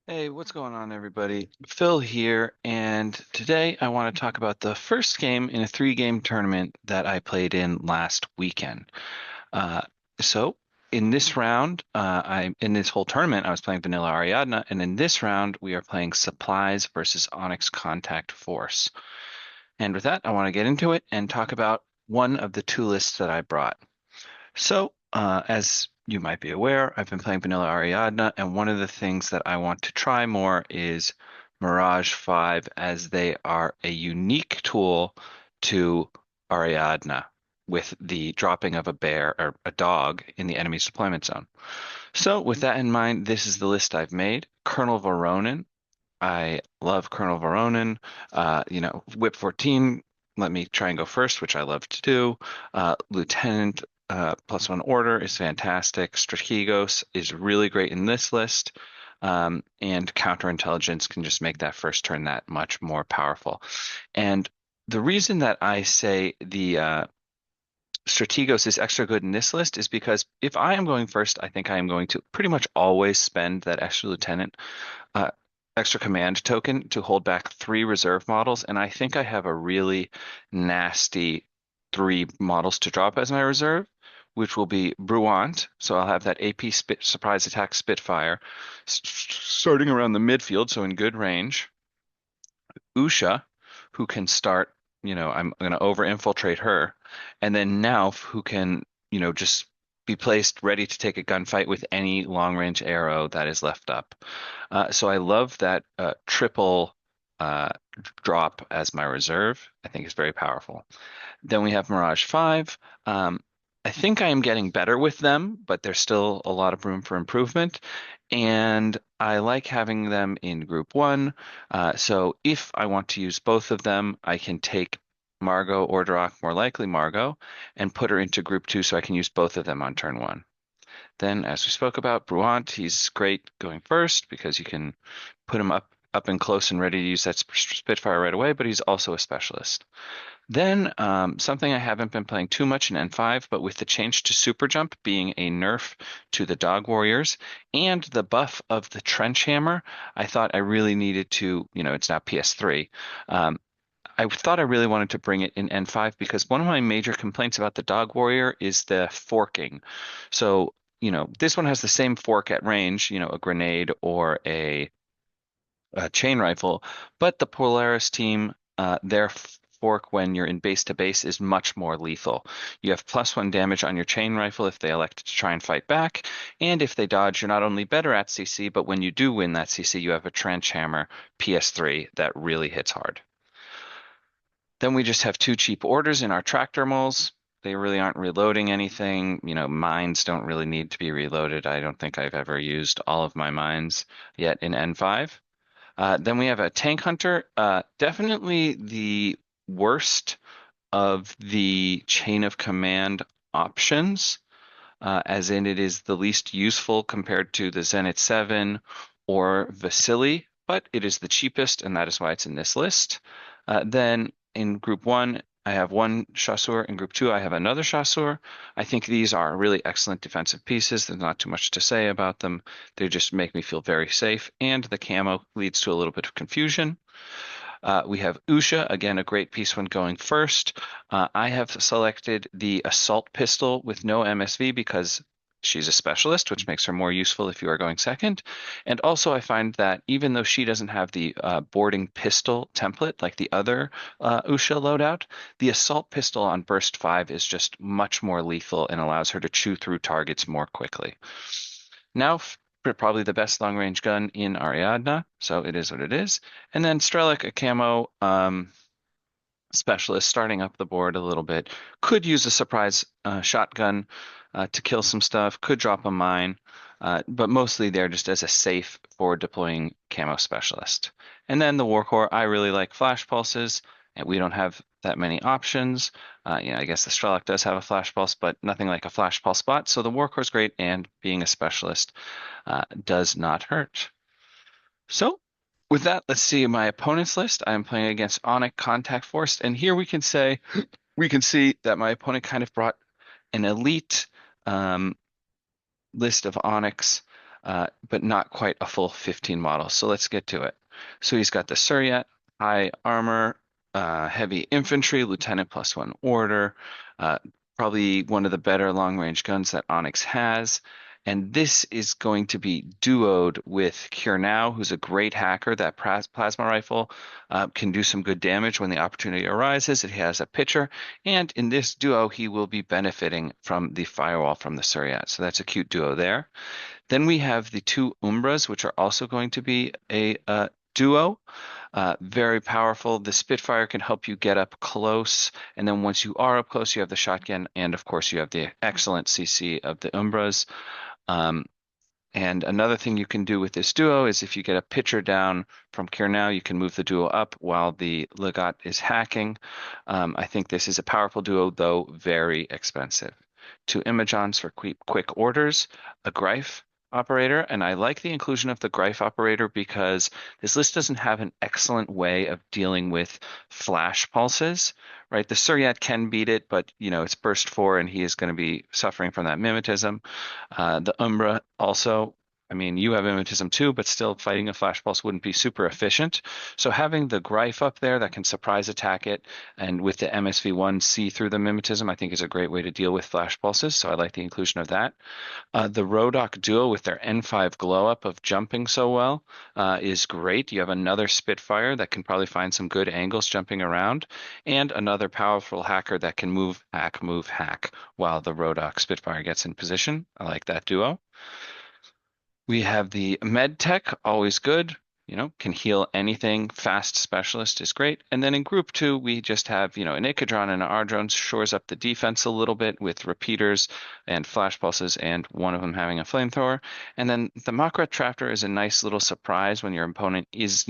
Hey, what's going on, everybody? Phil here, and today I want to talk about the first game in a three-game tournament that I played in last weekend. Uh, so, in this round, in this whole tournament, I was playing vanilla Ariadna, and in this round, we are playing Supplies versus Onyx Contact Force. And with that, I want to get into it and talk about one of the two lists that I brought. As you might be aware, I've been playing vanilla Ariadna, and one of the things that I want to try more is Mirage 5, as they are a unique tool to Ariadna with the dropping of a bear or a dog in the enemy's deployment zone. So, with that in mind, this is the list I've made. Colonel Voronin. I love Colonel Voronin. Whip 14, let me try and go first, which I love to do. Lieutenant +1 order is fantastic. Strategos is really great in this list. And counterintelligence can just make that first turn that much more powerful. And the reason that I say the Strategos is extra good in this list is because if I am going first, I think I am going to pretty much always spend that extra lieutenant uh, extra command token to hold back three reserve models, and I think I have a really nasty three models to drop as my reserve, which will be Bruant. So I'll have that AP surprise attack Spitfire starting around the midfield, so in good range. Usha, who can start, I'm going to over infiltrate her, and then Nauf, who can, just be placed ready to take a gunfight with any long range arrow that is left up. So I love that triple uh, drop as my reserve. I think it's very powerful. Then we have Mirage 5. I think I am getting better with them, but there's still a lot of room for improvement. And I like having them in group one. So if I want to use both of them, I can take Margot or Drak, more likely Margot, and put her into group two so I can use both of them on turn one. Then, as we spoke about, Bruant, he's great going first because you can put him up and close and ready to use that Spitfire right away, but he's also a specialist. Then something I haven't been playing too much in N5, but with the change to Super Jump being a nerf to the Dog Warriors and the buff of the Trench Hammer, I thought I really needed to, it's now PS3. Um, I thought I really wanted to bring it in N5 because one of my major complaints about the Dog Warrior is the forking. So, this one has the same fork at range, a grenade or a chain rifle, but the Polaris team, their fork when you're in base to base is much more lethal. You have +1 damage on your chain rifle if they elect to try and fight back, and if they dodge, you're not only better at CC, but when you do win that CC, you have a trench hammer PS3 that really hits hard. Then we just have two cheap orders in our tractor moles. They really aren't reloading anything. Mines don't really need to be reloaded. I don't think I've ever used all of my mines yet in N5. Then we have a tank hunter. Definitely the worst of the chain of command options, as in it is the least useful compared to the Zenit 7 or Vasily, but it is the cheapest, and that is why it's in this list. Then in group one, I have one chasseur. In group two, I have another chasseur. I think these are really excellent defensive pieces. There's not too much to say about them. They just make me feel very safe, and the camo leads to a little bit of confusion. We have Usha, again, a great piece when going first. I have selected the assault pistol with no MSV because she's a specialist, which makes her more useful if you are going second. And also, I find that even though she doesn't have the boarding pistol template like the other Usha loadout, the assault pistol on burst 5 is just much more lethal and allows her to chew through targets more quickly. Now, probably the best long range gun in Ariadna, so it is what it is. And then Strelic, a camo specialist, starting up the board a little bit. Could use a surprise shotgun to kill some stuff, could drop a mine, but mostly there just as a safe forward deploying camo specialist. And then the Warcore, I really like flash pulses, and we don't have that many options. I guess the Strelic does have a flash pulse, but nothing like a flash pulse spot. So the Warcore is great, and being a specialist does not hurt. So with that, let's see my opponent's list. I'm playing against Onyx Contact Force, and here we can see that my opponent kind of brought an elite um, list of Onyx. but not quite a full 15 model. So let's get to it. So he's got the Suryat, high armor, heavy infantry, lieutenant +1 order, uh, probably one of the better long-range guns that Onyx has. And this is going to be duoed with Now, who's a great hacker. That plasma rifle can do some good damage when the opportunity arises. It has a pitcher, and in this duo, he will be benefiting from the firewall from the Suryat. So that's a cute duo there. Then we have the two Umbras, which are also going to be a duo. Very powerful. The Spitfire can help you get up close, and then once you are up close, you have the shotgun, and of course, you have the excellent CC of the Umbras. Um, and another thing you can do with this duo is if you get a pitcher down from Now, you can move the duo up while the Legat is hacking. I think this is a powerful duo, though very expensive. Two Imagons for quick orders, a Greif operator, and I like the inclusion of the Greif operator because this list doesn't have an excellent way of dealing with flash pulses, right? The Suryat can beat it, but it's burst 4 and he is going to be suffering from that mimetism. The Umbra also, I mean, you have mimetism too, but still fighting a flash pulse wouldn't be super efficient. So having the Greif up there that can surprise attack it, and with the MSV1 see through the mimetism, I think is a great way to deal with flash pulses. So I like the inclusion of that. The Rodok duo with their N5 glow up of jumping so well is great. You have another Spitfire that can probably find some good angles jumping around, and another powerful hacker that can move, hack while the Rodok Spitfire gets in position. I like that duo. We have the MedTech, always good. Can heal anything. Fast specialist is great. And then in group 2, we just have, an Icadron and an Ardrone shores up the defense a little bit with repeaters and flash pulses, and one of them having a flamethrower. And then the Makrat Traptor is a nice little surprise when your opponent is,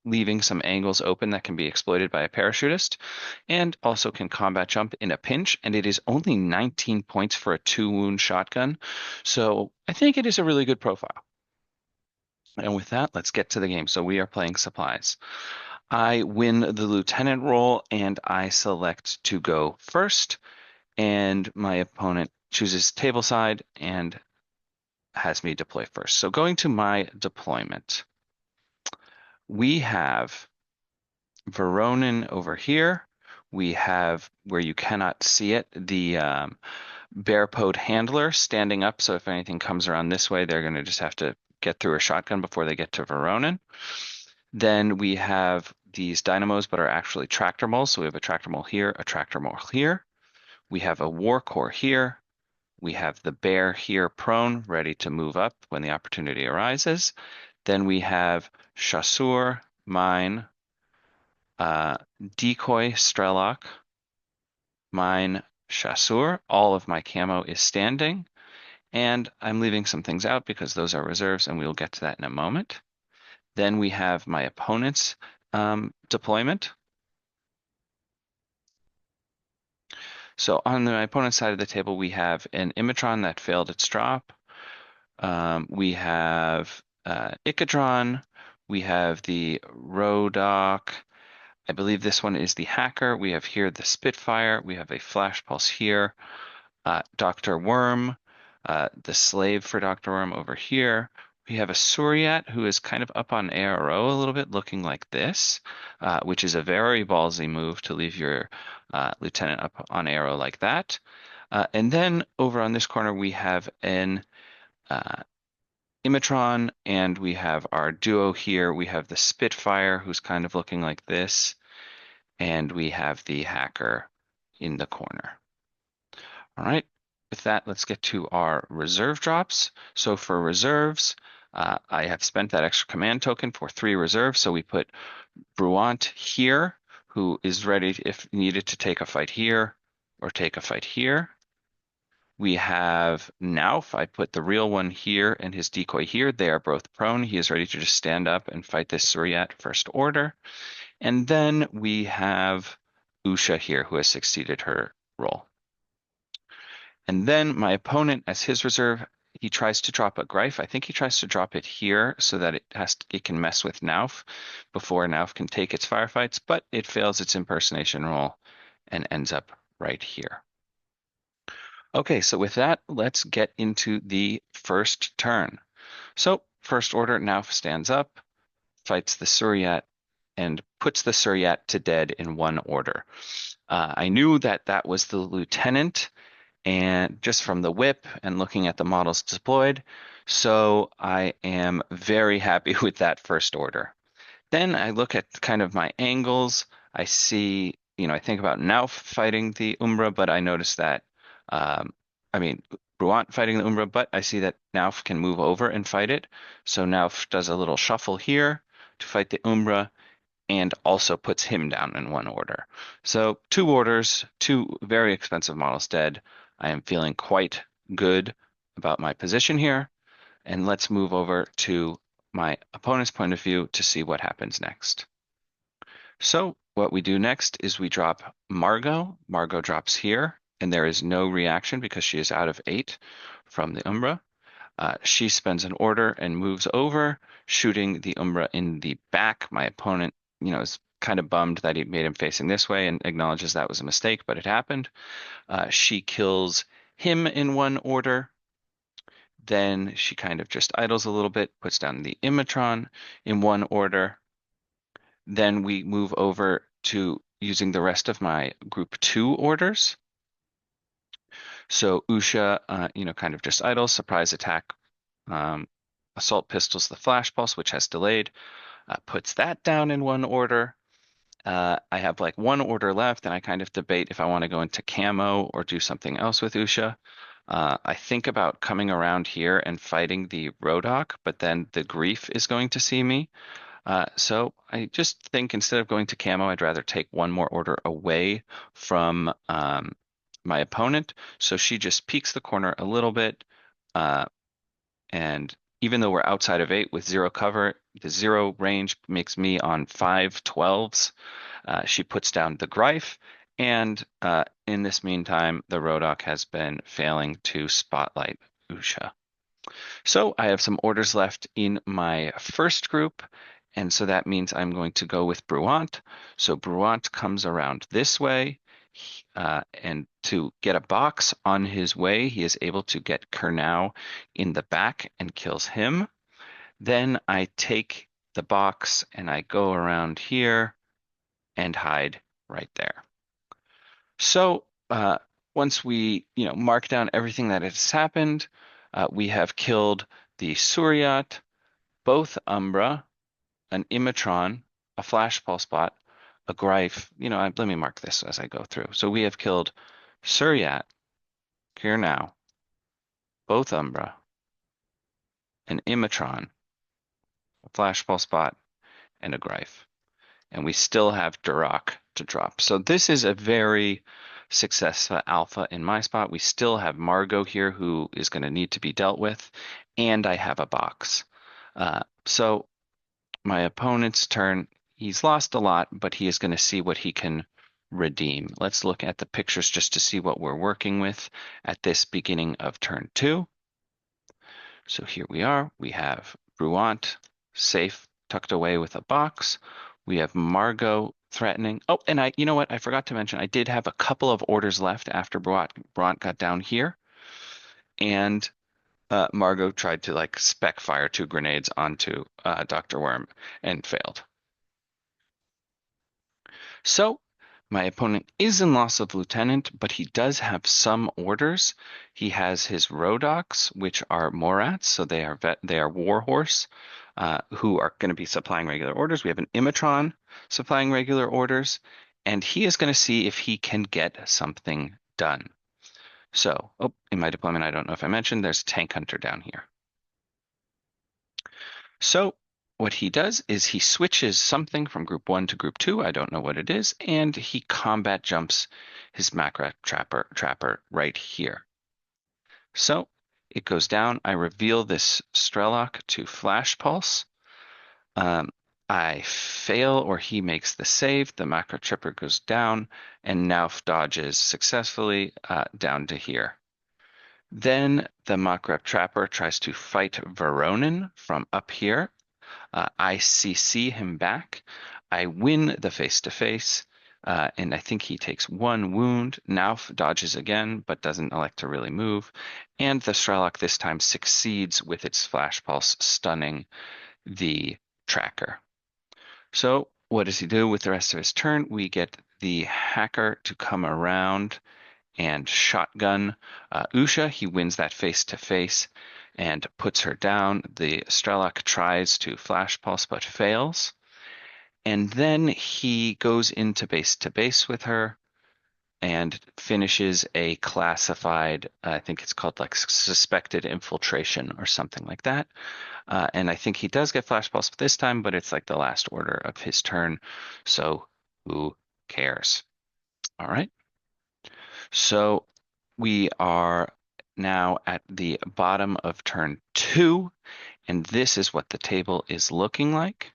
leaving some angles open that can be exploited by a parachutist, and also can combat jump in a pinch. And it is only 19 points for a 2-wound shotgun. So I think it is a really good profile. And with that, let's get to the game. So we are playing supplies. I win the lieutenant role and I select to go first. And my opponent chooses table side and has me deploy first. So going to my deployment, we have Voronin over here. We have, where you cannot see it, the Bearpode handler standing up. So if anything comes around this way, they're going to just have to get through a shotgun before they get to Voronin. Then we have these dynamos, but are actually tractor moles. So we have a tractor mole here, a tractor mole here. We have a war core here. We have the bear here prone, ready to move up when the opportunity arises. Then we have chasseur, mine, decoy, Strelok, mine, chasseur. All of my camo is standing. And I'm leaving some things out because those are reserves, and we'll get to that in a moment. Then we have my opponent's deployment. So on my opponent's side of the table, we have an Imatron that failed its drop. We have Icadron. We have the Rodok. I believe this one is the hacker. We have here the Spitfire. We have a Flash Pulse here. Dr. Worm, the slave for Dr. Worm over here. We have a Suryat who is kind of up on ARO a little bit, looking like this, which is a very ballsy move to leave your lieutenant up on ARO like that. And then over on this corner, we have an Imatron, and we have our duo here. We have the Spitfire, who's kind of looking like this, and we have the hacker in the corner. All right. With that, let's get to our reserve drops. So for reserves, I have spent that extra command token for 3 reserves. So we put Bruant here, who is ready if needed to take a fight here or take a fight here. We have Nauf. I put the real one here and his decoy here. They are both prone. He is ready to just stand up and fight this Suryat first order. And then we have Usha here, who has succeeded her role. And then my opponent, as his reserve, he tries to drop a Greif. I think he tries to drop it here so that it can mess with Nauf before Nauf can take its firefights, but it fails its impersonation roll and ends up right here. Okay, so with that, let's get into the first turn. So first order now stands up, fights the Suryat, and puts the Suryat to dead in one order. I knew that that was the lieutenant, and just from the whip and looking at the models deployed, so I am very happy with that first order. Then I look at kind of my angles. I see, I think about Nauf fighting the Umbra, but I notice that, um, I mean, Bruant fighting the Umbra, but I see that Nauf can move over and fight it. So Nauf does a little shuffle here to fight the Umbra and also puts him down in one order. So two orders, two very expensive models dead. I am feeling quite good about my position here. And let's move over to my opponent's point of view to see what happens next. So what we do next is we drop Margot. Margot drops here, and there is no reaction because she is out of 8 from the Umbra. She spends an order and moves over, shooting the Umbra in the back. My opponent, is kind of bummed that he made him facing this way and acknowledges that was a mistake, but it happened. She kills him in one order. Then she kind of just idles a little bit, puts down the Imatron in one order. Then we move over to using the rest of my group 2 orders. So Usha, kind of just idles, surprise attack, assault pistols the flash pulse, which has delayed, puts that down in one order. I have like one order left, and I kind of debate if I want to go into camo or do something else with Usha. I think about coming around here and fighting the Rodok, but then the Grief is going to see me. So I just think instead of going to camo, I'd rather take one more order away from my opponent. So she just peeks the corner a little bit. And even though we're outside of 8 with 0 cover, the 0 range makes me on 5/12s. She puts down the Greif. And in this meantime, the Rodok has been failing to spotlight Usha. So I have some orders left in my first group, and so that means I'm going to go with Bruant. So Bruant comes around this way, and to get a box on his way, he is able to get Kernau in the back and kills him. Then I take the box and I go around here and hide right there. So once we, mark down everything that has happened, we have killed the Suryat, both Umbra, an Imatron, a Flash Pulse bot, a Greif. Let me mark this as I go through. So we have killed Suryat, here now, both Umbra, an Imatron, a Flash Pulse bot, and a Greif. And we still have Duroc to drop. So this is a very successful alpha in my spot. We still have Margot here who is going to need to be dealt with, and I have a box. So my opponent's turn, he's lost a lot, but he is going to see what he can redeem. Let's look at the pictures just to see what we're working with at this beginning of turn 2. So here we are. We have Bruant safe, tucked away with a box. We have Margot threatening. Oh, and you know what? I forgot to mention, I did have a couple of orders left after Bruant got down here. And Margot tried to spec fire 2 grenades onto Dr. Worm and failed. So my opponent is in loss of lieutenant, but he does have some orders. He has his Rodoks, which are Morats, so they are Warhorse, who are going to be supplying regular orders. We have an Imatron supplying regular orders, and he is going to see if he can get something done. So, in my deployment, I don't know if I mentioned, there's Tank Hunter down here. So what he does is he switches something from group 1 to group 2. I don't know what it is. And he combat jumps his macro trapper right here. So it goes down. I reveal this Strelok to Flash Pulse. I fail, or he makes the save. The macro trapper goes down, and Nauf dodges successfully down to here. Then the macro trapper tries to fight Veronin from up here. I CC him back. I win the face-to-face. and I think he takes one wound. Nauf dodges again, but doesn't elect to really move. And the Strelok this time succeeds with its Flash Pulse, stunning the tracker. So what does he do with the rest of his turn? We get the hacker to come around and shotgun Usha. He wins that face to face and puts her down. The Strelok tries to Flash Pulse but fails. And then he goes into base to base with her and finishes a classified, I think it's called like suspected infiltration or something like that. And I think he does get Flash Pulse this time, but it's like the last order of his turn. So who cares? All right. So we are now at the bottom of turn 2, and this is what the table is looking like.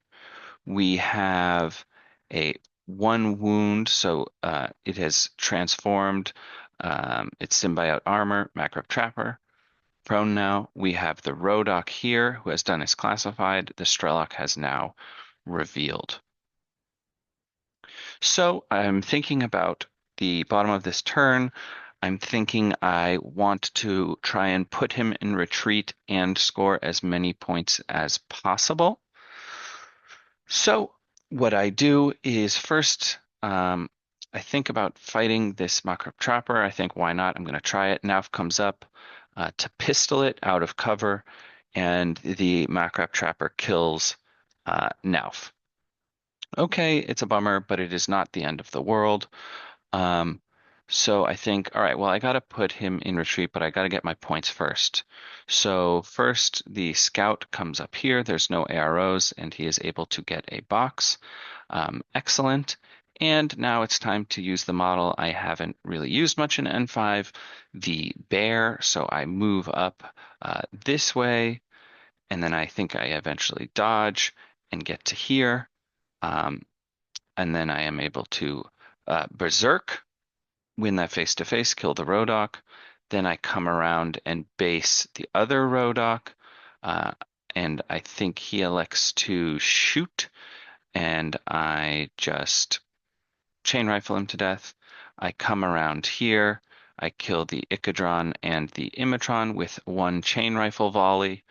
We have a one wound, so it has transformed its symbiote armor, Macro Trapper. Prone now. We have the Rodok here, who has done his classified. The Strelok has now revealed. So I'm thinking about the bottom of this turn. I'm thinking I want to try and put him in retreat and score as many points as possible. So what I do is first, I think about fighting this Macro Trapper. I think, why not? I'm going to try it. Nauf comes up to pistol it out of cover, and the Macro Trapper kills Nauf. Okay, it's a bummer, but it is not the end of the world. Um, so I think, all right, well, I got to put him in retreat, but I got to get my points first. So first, the scout comes up here. There's no AROs, and he is able to get a box. Excellent. And now it's time to use the model I haven't really used much in N5, the bear. So I move up this way, and then I think I eventually dodge and get to here. And then I am able to berserk, win that face to face, kill the Rodok. Then I come around and base the other Rodok. And I think he elects to shoot, and I just chain rifle him to death. I come around here. I kill the Icadron and the Imatron with one chain rifle volley.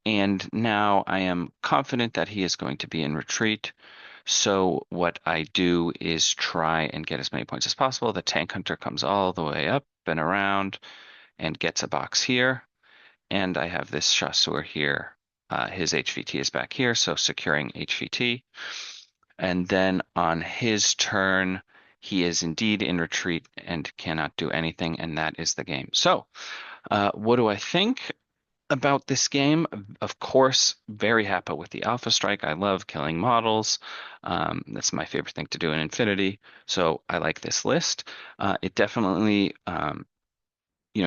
And now I am confident that he is going to be in retreat. So what I do is try and get as many points as possible. The Tank Hunter comes all the way up and around and gets a box here. And I have this Chasseur here. His HVT is back here, so securing HVT. And then on his turn, he is indeed in retreat and cannot do anything, and that is the game. So what do I think about this game? Of course, very happy with the Alpha Strike. I love killing models. That's my favorite thing to do in Infinity. So I like this list. It definitely,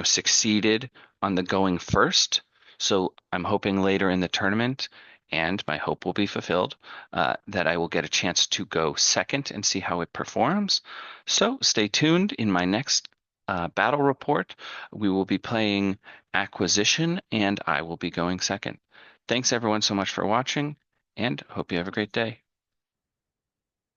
succeeded on the going first. So I'm hoping later in the tournament, and my hope will be fulfilled, that I will get a chance to go second and see how it performs. So stay tuned. In my next battle report, we will be playing Acquisition, and I will be going second. Thanks everyone so much for watching, and hope you have a great day.